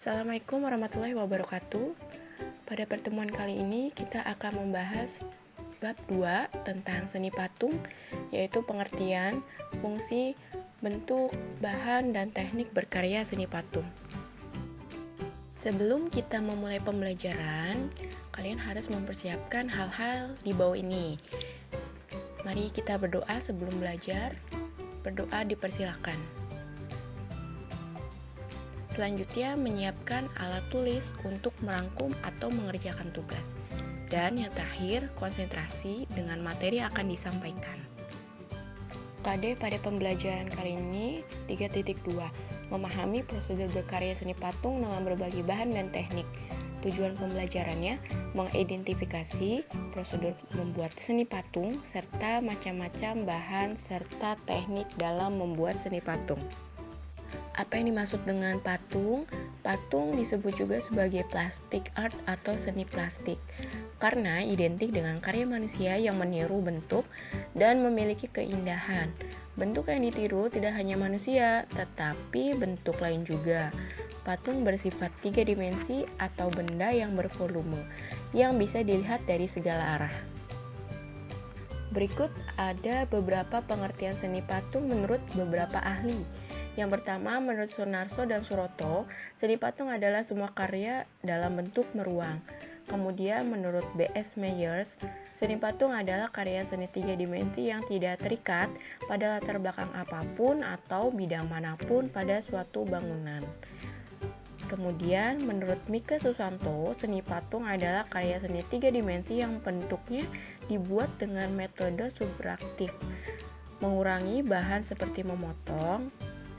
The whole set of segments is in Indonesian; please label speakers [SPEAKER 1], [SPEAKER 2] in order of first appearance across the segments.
[SPEAKER 1] Assalamualaikum warahmatullahi wabarakatuh. Pada pertemuan kali ini kita akan membahas bab 2 tentang seni patung, yaitu pengertian, fungsi, bentuk, bahan, dan teknik berkarya seni patung. Sebelum kita memulai pembelajaran, kalian harus mempersiapkan hal-hal di bawah ini. Mari kita berdoa sebelum belajar. Berdoa dipersilakan. Selanjutnya, menyiapkan alat tulis untuk merangkum atau mengerjakan tugas. Dan yang terakhir, konsentrasi dengan materi yang akan disampaikan. KD pada pembelajaran kali ini 3.2, memahami prosedur berkarya seni patung dengan berbagai bahan dan teknik. Tujuan pembelajarannya, mengidentifikasi prosedur membuat seni patung, serta macam-macam bahan serta teknik dalam membuat seni patung. Apa yang dimaksud dengan patung? Patung disebut juga sebagai plastic art atau seni plastik karena identik dengan karya manusia yang meniru bentuk dan memiliki keindahan. Bentuk yang ditiru tidak hanya manusia, tetapi bentuk lain juga. Patung bersifat 3 dimensi atau benda yang bervolume yang bisa dilihat dari segala arah. Berikut ada beberapa pengertian seni patung menurut beberapa ahli. Yang pertama, menurut Sunarso dan Suroto, seni patung adalah semua karya dalam bentuk meruang. Kemudian, menurut B.S. Myers, seni patung adalah karya seni 3 dimensi yang tidak terikat pada latar belakang apapun atau bidang manapun pada suatu bangunan. Kemudian, menurut Mika Susanto, seni patung adalah karya seni 3 dimensi yang bentuknya dibuat dengan metode subtraktif, mengurangi bahan seperti memotong,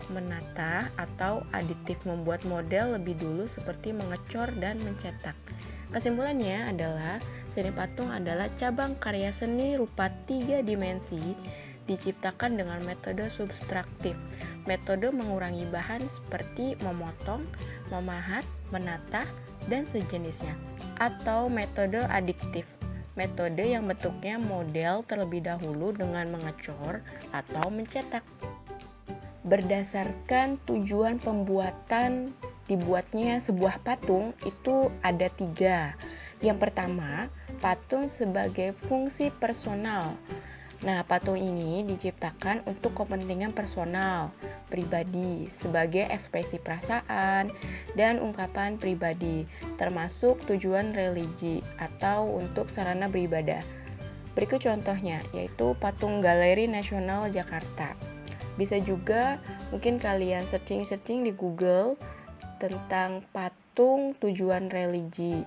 [SPEAKER 1] menata, atau aditif, membuat model lebih dulu seperti mengecor dan mencetak. Kesimpulannya adalah seni patung adalah cabang karya seni rupa 3 dimensi diciptakan dengan metode subtraktif, metode mengurangi bahan seperti memotong, memahat, menata, dan sejenisnya, atau metode adiktif, metode yang bentuknya model terlebih dahulu dengan mengecor atau mencetak. Berdasarkan tujuan pembuatan dibuatnya sebuah patung itu ada 3. Yang pertama, patung sebagai fungsi personal. Nah, patung ini diciptakan untuk kepentingan personal, pribadi, sebagai ekspresi perasaan dan ungkapan pribadi, termasuk tujuan religi atau untuk sarana beribadah. Berikut contohnya, yaitu patung Galeri Nasional Jakarta. Bisa juga mungkin kalian searching di Google tentang patung tujuan religi.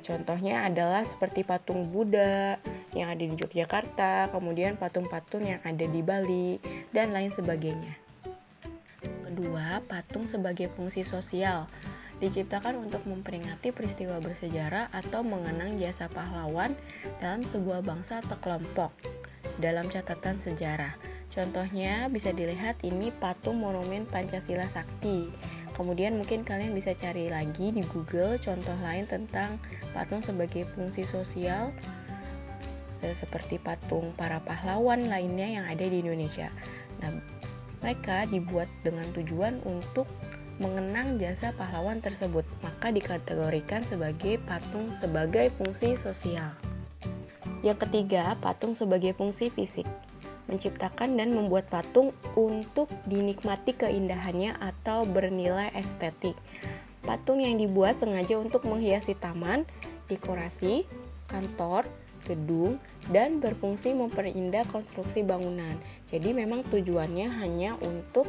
[SPEAKER 1] Contohnya adalah seperti patung Buddha yang ada di Yogyakarta, kemudian patung-patung yang ada di Bali, dan lain sebagainya. Kedua, patung sebagai fungsi sosial. Diciptakan untuk memperingati peristiwa bersejarah atau mengenang jasa pahlawan dalam sebuah bangsa atau kelompok dalam catatan sejarah. Contohnya bisa dilihat ini patung monumen Pancasila Sakti. Kemudian mungkin kalian bisa cari lagi di Google contoh lain tentang patung sebagai fungsi sosial seperti patung para pahlawan lainnya yang ada di Indonesia. Nah, mereka dibuat dengan tujuan untuk mengenang jasa pahlawan tersebut, maka dikategorikan sebagai patung sebagai fungsi sosial. Yang ketiga, patung sebagai fungsi fisik. Menciptakan dan membuat patung untuk dinikmati keindahannya atau bernilai estetik. Patung yang dibuat sengaja untuk menghiasi taman, dekorasi, kantor, gedung, dan berfungsi memperindah konstruksi bangunan. Jadi memang tujuannya hanya untuk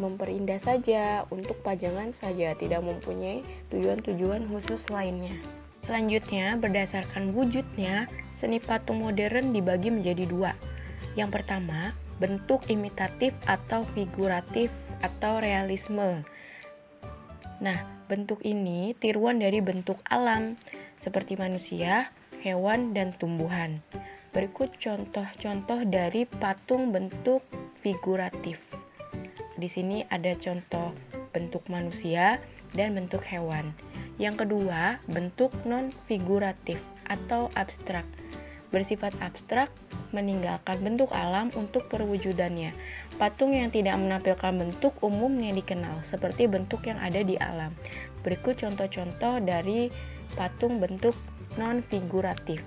[SPEAKER 1] memperindah saja, untuk pajangan saja, tidak mempunyai tujuan-tujuan khusus lainnya. Selanjutnya, berdasarkan wujudnya, seni patung modern dibagi menjadi 2. Yang pertama, bentuk imitatif atau figuratif atau realisme. Nah, bentuk ini tiruan dari bentuk alam seperti manusia, hewan, dan tumbuhan. Berikut contoh-contoh dari patung bentuk figuratif. Di sini ada contoh bentuk manusia dan bentuk hewan. Yang kedua, bentuk non-figuratif atau abstrak. bersifat abstrak, meninggalkan bentuk alam untuk perwujudannya. Patung yang tidak menampilkan bentuk umumnya dikenal, seperti bentuk yang ada di alam. Berikut contoh-contoh dari patung bentuk non-figuratif.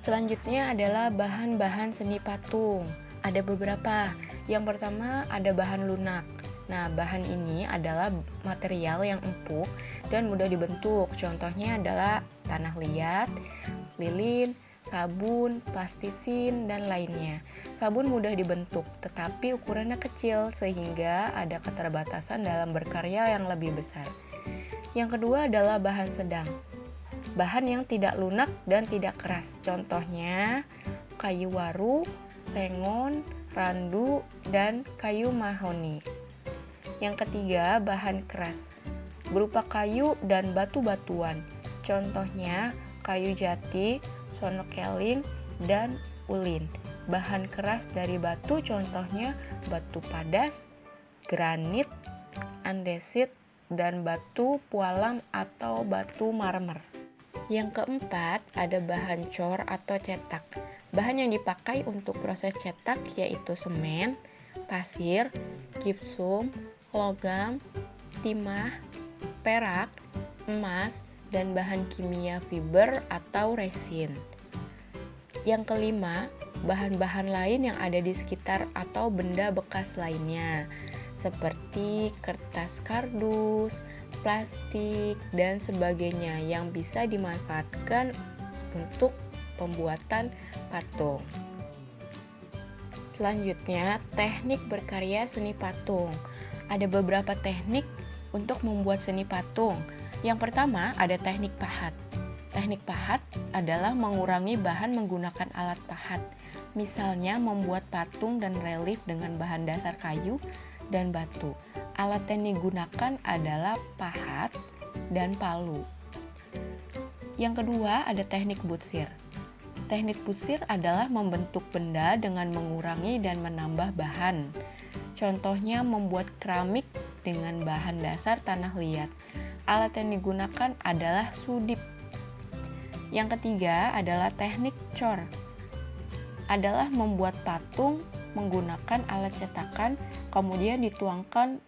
[SPEAKER 1] Selanjutnya adalah bahan-bahan seni patung. Ada beberapa. Yang pertama ada bahan lunak. Nah, bahan ini adalah material yang empuk dan mudah dibentuk. Contohnya adalah tanah liat, lilin, sabun, plastisin, dan lainnya. Sabun mudah dibentuk, tetapi ukurannya kecil sehingga ada keterbatasan dalam berkarya yang lebih besar. Yang kedua adalah bahan sedang. Bahan yang tidak lunak dan tidak keras. Contohnya kayu waru, sengon, randu, dan kayu mahoni. Yang ketiga, bahan keras, berupa kayu dan batu-batuan. Contohnya kayu jati, sono keling, dan ulin. Bahan keras dari batu contohnya batu padas, granit, andesit, dan batu pualam atau batu marmer. Yang keempat, ada bahan cor atau cetak. Bahan yang dipakai untuk proses cetak yaitu semen, pasir, gipsum, logam, timah, perak, emas, dan bahan kimia fiber atau resin. Yang kelima, bahan-bahan lain yang ada di sekitar atau benda bekas lainnya, seperti kertas kardus, plastik, dan sebagainya yang bisa dimanfaatkan untuk pembuatan patung. Selanjutnya, teknik berkarya seni patung. Ada beberapa teknik untuk membuat seni patung. Yang pertama, ada teknik pahat. Teknik pahat adalah mengurangi bahan menggunakan alat pahat. Misalnya membuat patung dan relief dengan bahan dasar kayu dan batu. Alat yang digunakan adalah pahat dan palu. Yang kedua, ada teknik butsir. Teknik butsir adalah membentuk benda dengan mengurangi dan menambah bahan. Contohnya membuat keramik dengan bahan dasar tanah liat. Alat yang digunakan adalah sudip. Yang ketiga adalah teknik cor. Adalah membuat patung menggunakan alat cetakan, kemudian dituangkan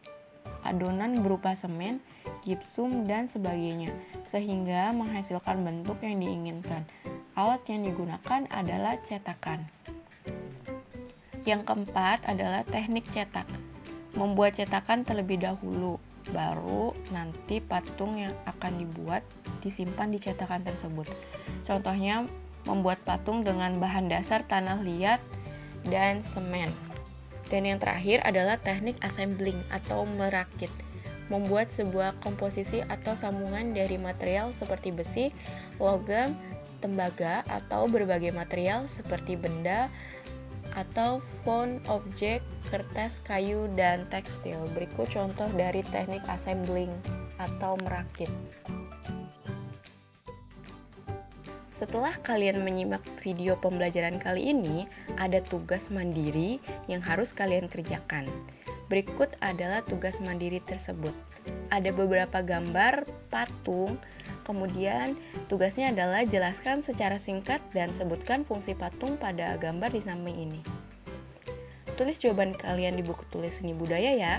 [SPEAKER 1] adonan berupa semen, gipsum, dan sebagainya, sehingga menghasilkan bentuk yang diinginkan. Alat yang digunakan adalah cetakan. Yang keempat adalah teknik cetak. Membuat cetakan terlebih dahulu, baru nanti patung yang akan dibuat disimpan di cetakan tersebut. Contohnya membuat patung dengan bahan dasar tanah liat dan semen. Dan yang terakhir adalah teknik assembling atau merakit. Membuat sebuah komposisi atau sambungan dari material seperti besi, logam, tembaga, atau berbagai material seperti benda atau found objek, kertas, kayu, dan tekstil. Berikut contoh dari teknik assembling atau merakit. Setelah kalian menyimak video pembelajaran kali ini, ada tugas mandiri yang harus kalian kerjakan. Berikut adalah tugas mandiri tersebut. Ada beberapa gambar patung, kemudian tugasnya adalah jelaskan secara singkat dan sebutkan fungsi patung pada gambar di samping ini. Tulis jawaban kalian di buku tulis seni budaya ya.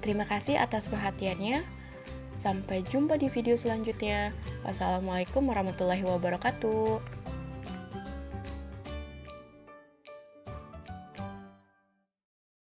[SPEAKER 1] Terima kasih atas perhatiannya. Sampai jumpa di video selanjutnya. Wassalamualaikum warahmatullahi wabarakatuh.